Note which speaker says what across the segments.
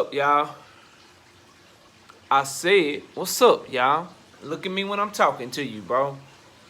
Speaker 1: up, y'all? I said, what's up, y'all? Look at me when I'm talking to you, bro.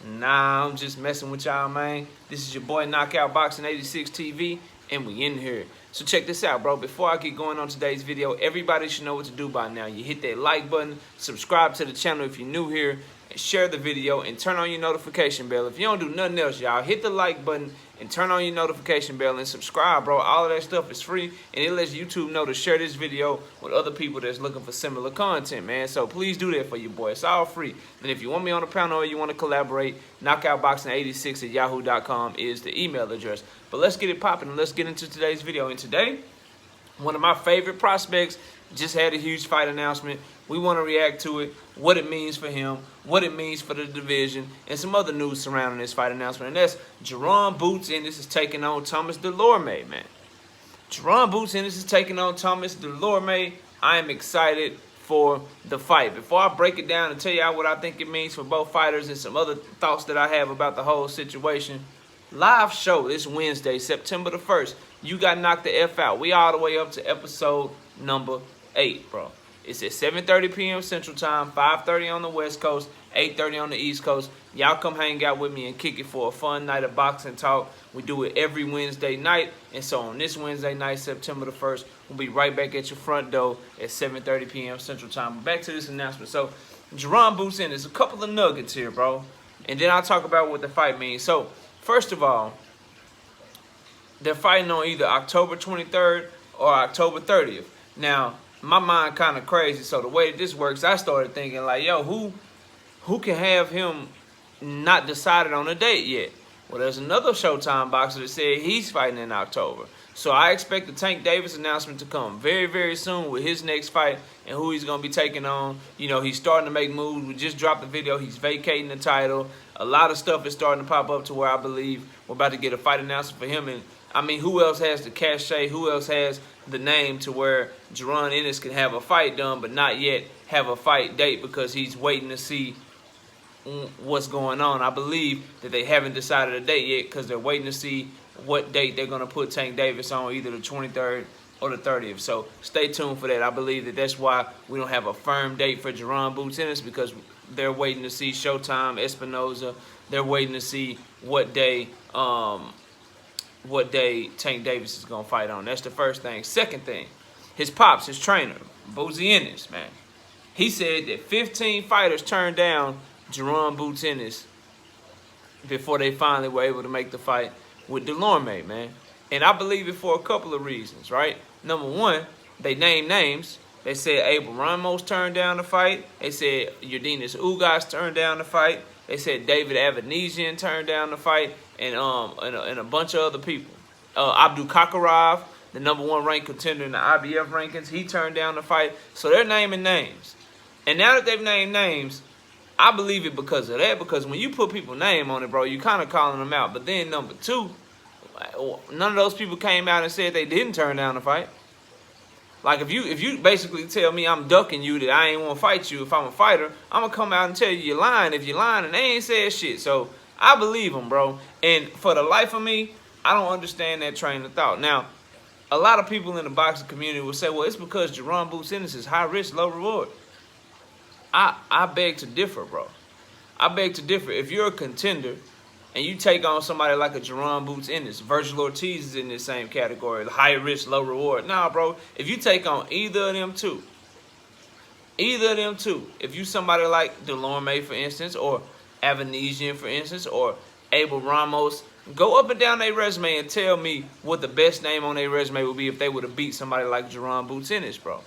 Speaker 1: Nah, I'm just messing with y'all, man. This is your boy Knockout Boxing 86 TV, and we in here. So check this out, bro. Before I get going on today's video, everybody should know what to do by now. You hit that like button, subscribe to the channel if you're new here, and share the video, and turn on your notification bell. If you don't do nothing else, y'all, hit the like button and turn on your notification bell and subscribe, bro. All of that stuff is free, and it lets YouTube know to share this video with other people that's looking for similar content, man. So please do that for your boy. It's all free. And if you want me on the panel or you want to collaborate, knockoutboxing86@yahoo.com is the email address. But let's get it popping and let's get into today's video. And today, one of my favorite prospects just had a huge fight announcement. We want to react to it, what it means for him, what it means for the division, and some other news surrounding this fight announcement. And that's Jaron Ennis is taking on Thomas Dulorme, man. Jaron Ennis is taking on Thomas Dulorme. I am excited for the fight. Before I break it down and tell y'all what I think it means for both fighters and some other thoughts that I have about the whole situation, live show this Wednesday, September the 1st. You got knocked the F out. We all the way up to episode number 8, bro. It's at 7:30 p.m. Central Time, 5:30 on the West Coast, 8:30 on the East Coast. Y'all come hang out with me and kick it for a fun night of boxing talk. We do it every Wednesday night. And so on this Wednesday night, September the 1st, we'll be right back at your front door at 7:30 p.m. Central Time. But back to this announcement. So, Jaron Ennis, a couple of nuggets here, bro. And then I'll talk about what the fight means. So, first of all, they're fighting on either October 23rd or October 30th. Now, my mind kind of crazy, so the way this works, I started thinking like, yo, who can have him not decided on a date yet? Well, there's another Showtime boxer that said he's fighting in October. So I expect the Tank Davis announcement to come very, very soon with his next fight and who he's going to be taking on. You know, he's starting to make moves. We just dropped the video. He's vacating the title. A lot of stuff is starting to pop up to where I believe we're about to get a fight announcement for him. And I mean, who else has the cachet? Who else has the name to where Jaron Ennis can have a fight done but not yet have a fight date because he's waiting to see what's going on? I believe that they haven't decided a date yet because they're waiting to see what date they're going to put Tank Davis on, either the 23rd or the 30th. So stay tuned for that. I believe that that's why we don't have a firm date for Jaron Ennis, because they're waiting to see Showtime, Espinoza. They're waiting to see what day Tank Davis is going to fight on. That's the first thing. Second thing, his pops, his trainer, Boozy Ennis, man. He said that 15 fighters turned down Jaron Ennis before they finally were able to make the fight with Dulorme, man. And I believe it for a couple of reasons, right? Number one, they named names. They said Abel Ramos turned down the fight. They said Urdinas Ugas turned down the fight. They said David Avanesian turned down the fight, and a bunch of other people. Abdul Kakarov, the #1 ranked contender in the IBF rankings, he turned down the fight. So they're naming names. And now that they've named names, I believe it because of that. Because when you put people's name on it, bro, you kind of calling them out. But then number two, none of those people came out and said they didn't turn down the fight. Like, if you basically tell me I'm ducking you, that I ain't want to fight you if I'm a fighter, I'm going to come out and tell you you're lying if you're lying, and they ain't said shit. So I believe them, bro. And for the life of me, I don't understand that train of thought. Now, a lot of people in the boxing community will say, well, it's because Jaron Ennis is high risk, low reward. I beg to differ, bro. I beg to differ. If you're a contender and you take on somebody like a Jaron Ennis, Virgil Ortiz is in this same category, high risk, low reward. Nah, bro, if you take on either of them two, if you somebody like Dulorme, for instance, or Avanesian, for instance, or Abel Ramos, go up and down their resume and tell me what the best name on their resume would be if they would have beat somebody like Jaron Ennis, bro.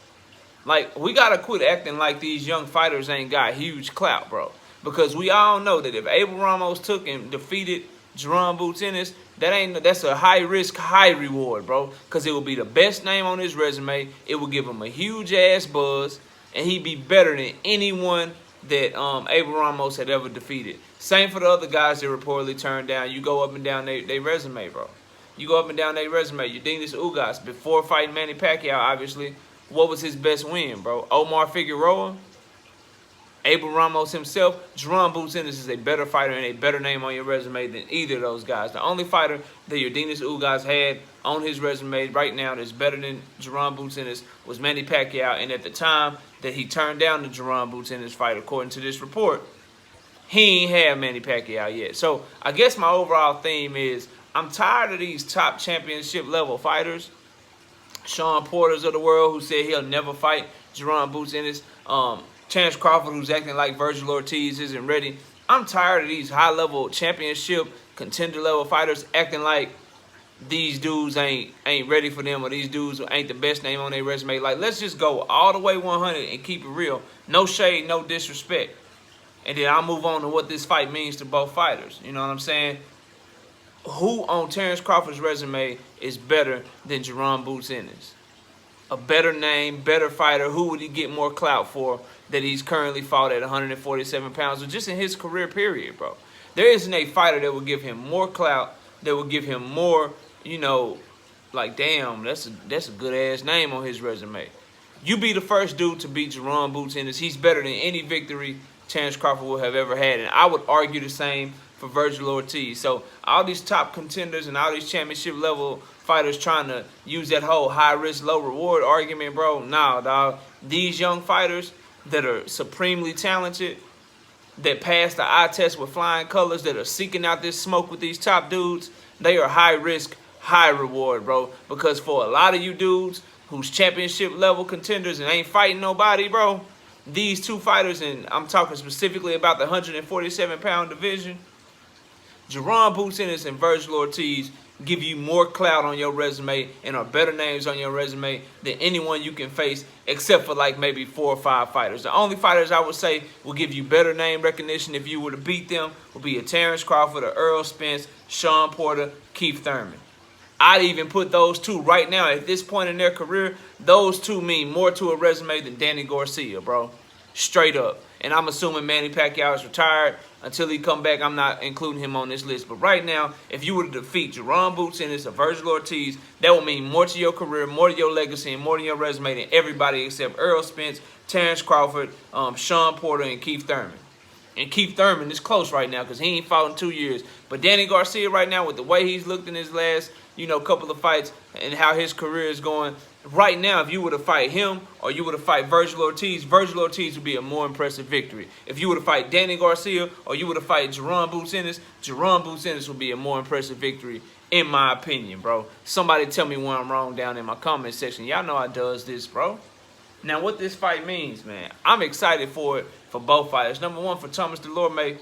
Speaker 1: Like, we got to quit acting like these young fighters ain't got huge clout, bro. Because we all know that if Abel Ramos took and defeated Jaron Ennis, that's a high risk, high reward, bro. Because it will be the best name on his resume. It will give him a huge ass buzz, and he'd be better than anyone that Abel Ramos had ever defeated. Same for the other guys that reportedly turned down. You go up and down their resume, bro. You go up and down their resume. Urdinas Ugas, before fighting Manny Pacquiao, obviously, what was his best win, bro? Omar Figueroa? Abel Ramos himself, Jaron Ennis is a better fighter and a better name on your resume than either of those guys. The only fighter that Yordenis Ugas had on his resume right now that's better than Jaron Ennis was Manny Pacquiao. And at the time that he turned down the Jaron Ennis fight, according to this report, he ain't had Manny Pacquiao yet. So I guess my overall theme is I'm tired of these top championship level fighters. Sean Porter's of the world, who said he'll never fight Jaron Ennis. Terence Crawford, who's acting like Virgil Ortiz isn't ready. I'm tired of these high-level championship, contender-level fighters acting like these dudes ain't ready for them, or these dudes ain't the best name on their resume. Like, let's just go all the way 100 and keep it real. No shade, no disrespect. And then I'll move on to what this fight means to both fighters. You know what I'm saying? Who on Terence Crawford's resume is better than Jaron Ennis? A better name, better fighter. Who would he get more clout for that he's currently fought at 147 pounds, or just in his career period, bro? There isn't a fighter that will give him more clout, that will give him more, you know, like, damn, that's a good-ass name on his resume. You be the first dude to beat Jaron Ennis. He's better than any victory Terence Crawford will have ever had, and I would argue the same for Virgil Ortiz. So all these top contenders and all these championship-level fighters trying to use that whole high-risk, low-reward argument, bro, nah, dog. These young fighters that are supremely talented, that pass the eye test with flying colors, that are seeking out this smoke with these top dudes, they are high-risk, high-reward, bro. Because for a lot of you dudes who's championship-level contenders and ain't fighting nobody, bro, these two fighters, and I'm talking specifically about the 147-pound division, Jaron Ennis and Virgil Ortiz give you more clout on your resume and are better names on your resume than anyone you can face, except for like maybe 4 or 5 fighters. The only fighters I would say will give you better name recognition if you were to beat them would be a Terence Crawford, a Earl Spence, Sean Porter, Keith Thurman. I'd even put those two right now at this point in their career. Those two mean more to a resume than Danny Garcia, bro. Straight up. And I'm assuming Manny Pacquiao is retired. Until he come back, I'm not including him on this list. But right now, if you were to defeat Jaron Ennis or Virgil Ortiz, that would mean more to your career, more to your legacy, and more to your resume than everybody except Earl Spence, Terence Crawford, Sean Porter, and Keith Thurman. And Keith Thurman is close right now because he ain't fought in 2 years. But Danny Garcia right now, with the way he's looked in his last, couple of fights and how his career is going, right now, if you were to fight him or you were to fight Virgil Ortiz would be a more impressive victory. If you were to fight Danny Garcia or you were to fight Jaron Ennis would be a more impressive victory, in my opinion, bro. Somebody tell me when I'm wrong down in my comment section. Y'all know I does this, bro. Now, what this fight means, man, I'm excited for it for both fighters. Number one, for Thomas Dulorme,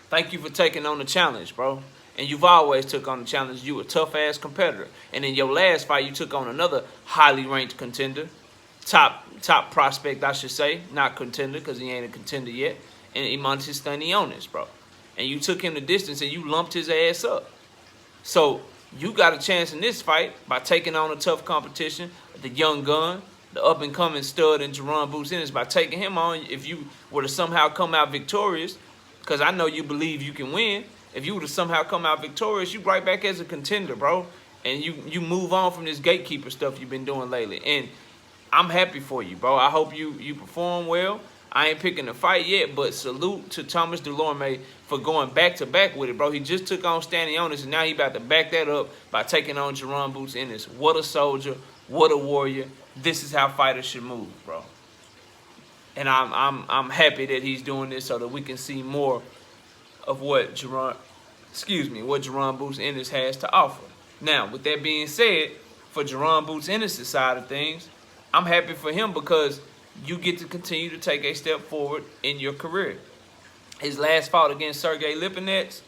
Speaker 1: thank you for taking on the challenge, bro. And you've always took on the challenge. You a tough-ass competitor. And in your last fight, you took on another highly ranked contender. Top prospect, I should say. Not contender, because he ain't a contender yet. And Imantis Stanionis, bro. And you took him the distance and you lumped his ass up. So you got a chance in this fight by taking on a tough competition, the young gun, the up-and-coming stud in Jaron Ennis, by taking him on. If you were to somehow come out victorious, because I know you believe you can win, if you were to somehow come out victorious, you right back as a contender, bro. And you move on from this gatekeeper stuff you've been doing lately. And I'm happy for you, bro. I hope you perform well. I ain't picking the fight yet, but salute to Thomas Dulorme for going back-to-back with it, bro. He just took on Stanionis, and now he about to back that up by taking on Jaron Ennis. What a soldier. What a warrior. This is how fighters should move, bro. And I'm happy that he's doing this so that we can see more of what Jaron Ennis has to offer. Now, with that being said, for Jaron Ennis' side of things, I'm happy for him because you get to continue to take a step forward in your career. His last fight against Sergey Lipinets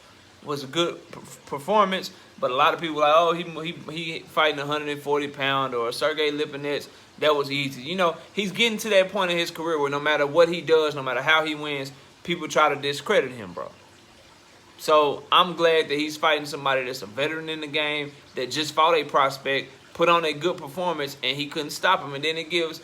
Speaker 1: was a good performance, but a lot of people are like, oh, he fighting 140 pound, or Sergey Lipinets, that was easy. He's getting to that point in his career where no matter what he does, no matter how he wins, people try to discredit him, bro. So I'm glad that he's fighting somebody that's a veteran in the game, that just fought a prospect, put on a good performance, and he couldn't stop him. And then it gives,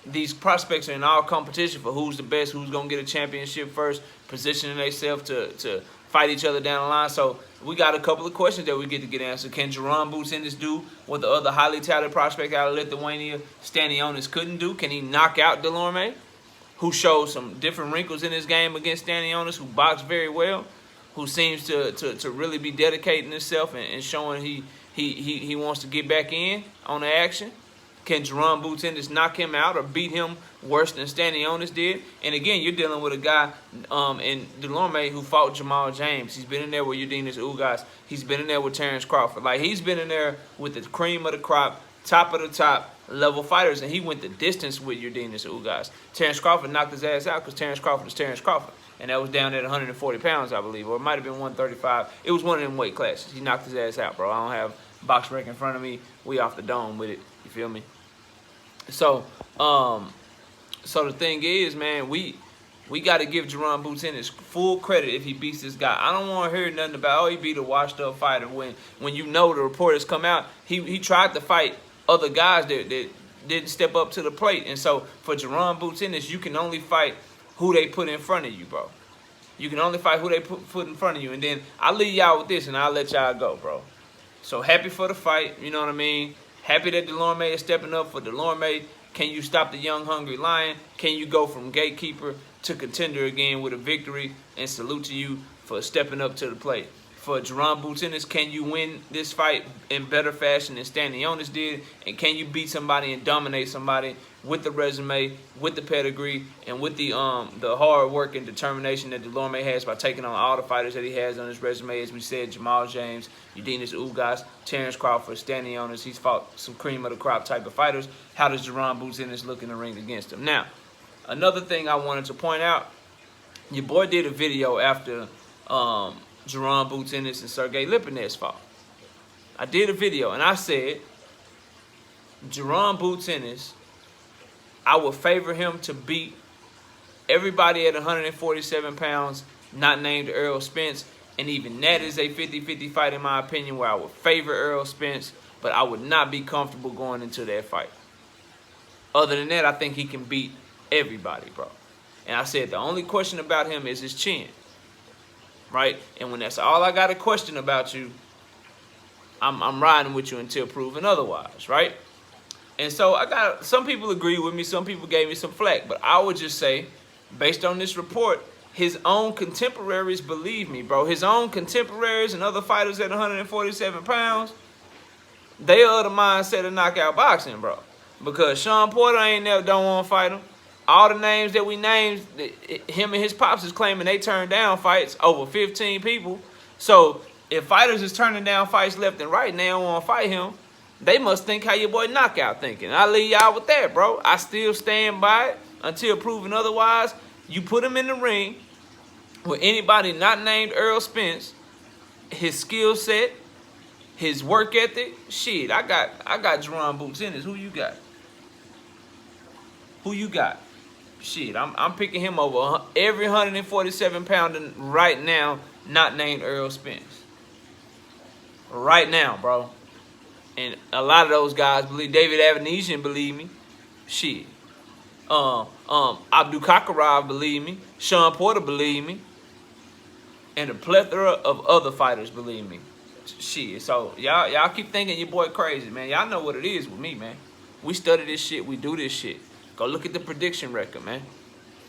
Speaker 1: these prospects are in all competition for who's the best, who's going to get a championship first, positioning themselves to fight each other down the line. So we got a couple of questions that we get to get answered. Can Jaron Boots Ennis do what the other highly touted prospect out of Lithuania, Stanionis, couldn't do? Can he knock out Dulorme, who showed some different wrinkles in his game against Stanionis, who boxed very well, who seems to really be dedicating himself and showing he wants to get back in on the action? Can Jaron Boots Ennis knock him out or beat him worse than Stanionis did? And again, you're dealing with a guy in Dulorme who fought Jamal James. He's been in there with Eudenis Ugas. He's been in there with Terrence Crawford. Like, he's been in there with the cream of the crop, top of the top level fighters, and he went the distance with Eudenis Ugas. Terrence Crawford knocked his ass out because Terrence Crawford is Terrence Crawford. And that was down at 140 pounds, I believe, or it might have been 135. It was one of them weight classes. He knocked his ass out, bro. I don't have box rec in front of me. We off the dome with it. You feel me? So, so the thing is, man, we got to give Jaron Boots Ennis full credit if he beats this guy. I don't want to hear nothing about, oh, he beat a washed-up fighter. When you know the report has come out, he tried to fight other guys that didn't step up to the plate. And so for Jaron Boots Ennis, you can only fight who they put in front of you, bro. You can only fight who they put in front of you. And then I'll leave y'all with this, and I'll let y'all go, bro. So happy for the fight, you know what I mean? Happy that Dulorme is stepping up for Dulorme. Can you stop the young, hungry lion? Can you go from gatekeeper to contender again with a victory? And salute to you for stepping up to the plate. For Jaron Boots Ennis, can you win this fight in better fashion than Stanionis did? And can you beat somebody and dominate somebody with the resume, with the pedigree, and with the hard work and determination that Dulorme has by taking on all the fighters that he has on his resume? As we said, Jamal James, Eudenis Ugas, Terrence Crawford, Stanionis. He's fought some cream of the crop type of fighters. How does Jaron Boots Ennis look in the ring against him? Now, another thing I wanted to point out, your boy did a video after Jaron Boots Ennis and Sergey Lipinets fought. I did a video and I said, Jaron Boots Ennis, I would favor him to beat everybody at 147 pounds, not named Errol Spence. And even that is a 50-50 fight in my opinion, where I would favor Errol Spence, but I would not be comfortable going into that fight. Other than that, I think he can beat everybody, bro. And I said the only question about him is his chin. Right? And when that's all I got a question about you, I'm riding with you until proven otherwise, right? And so I got some people agree with me, some people gave me some flack, but I would just say, based on this report, his own contemporaries believe me, bro. His own contemporaries and other fighters at 147 pounds, they are the mindset of knockout boxing, bro. Because Sean Porter don't want to fight him. All the names that we named, him and his pops is claiming they turned down fights, over 15 people. So if fighters is turning down fights left and right and they don't want to fight him, they must think how your boy Knockout thinking. I leave y'all with that, bro. I still stand by it until proven otherwise. You put him in the ring with anybody not named Errol Spence, his skill set, his work ethic, shit, I got Jaron Boots Ennis. Who you got? Who you got? Shit, I'm picking him over every 147-pounder right now, not named Errol Spence. Right now, bro. And a lot of those guys believe. David Avanesian believe me. Shit. Abdul Kakarov believe me. Sean Porter believe me. And a plethora of other fighters believe me. Shit. So y'all keep thinking your boy crazy, man. Y'all know what it is with me, man. We study this shit. We do this shit. Go look at the prediction record, man.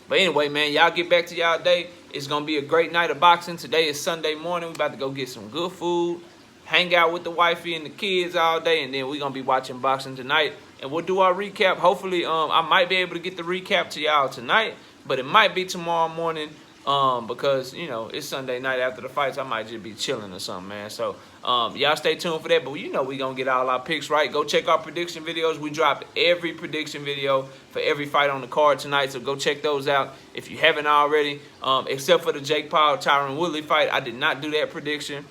Speaker 1: But anyway, man, y'all get back to y'all day. It's going to be a great night of boxing. Today is Sunday morning. We about to go get some good food, hang out with the wifey and the kids all day, and then we're going to be watching boxing tonight. And we'll do our recap. Hopefully, I might be able to get the recap to y'all tonight, but it might be tomorrow morning because, you know, it's Sunday night after the fights. I might just be chilling or something, man. So, y'all stay tuned for that. But you know we going to get all our picks right. Go check our prediction videos. We dropped every prediction video for every fight on the card tonight. So go check those out if you haven't already. Except for the Jake Paul, Tyron Woodley fight. I did not do that prediction.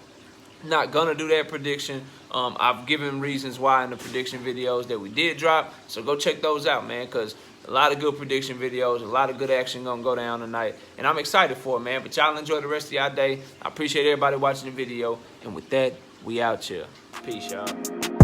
Speaker 1: Not going to do that prediction. I've given reasons why in the prediction videos that we did drop. So go check those out, man, because a lot of good prediction videos, a lot of good action going to go down tonight. And I'm excited for it, man. But y'all enjoy the rest of y'all day. I appreciate everybody watching the video. And with that, we out here. Peace, y'all.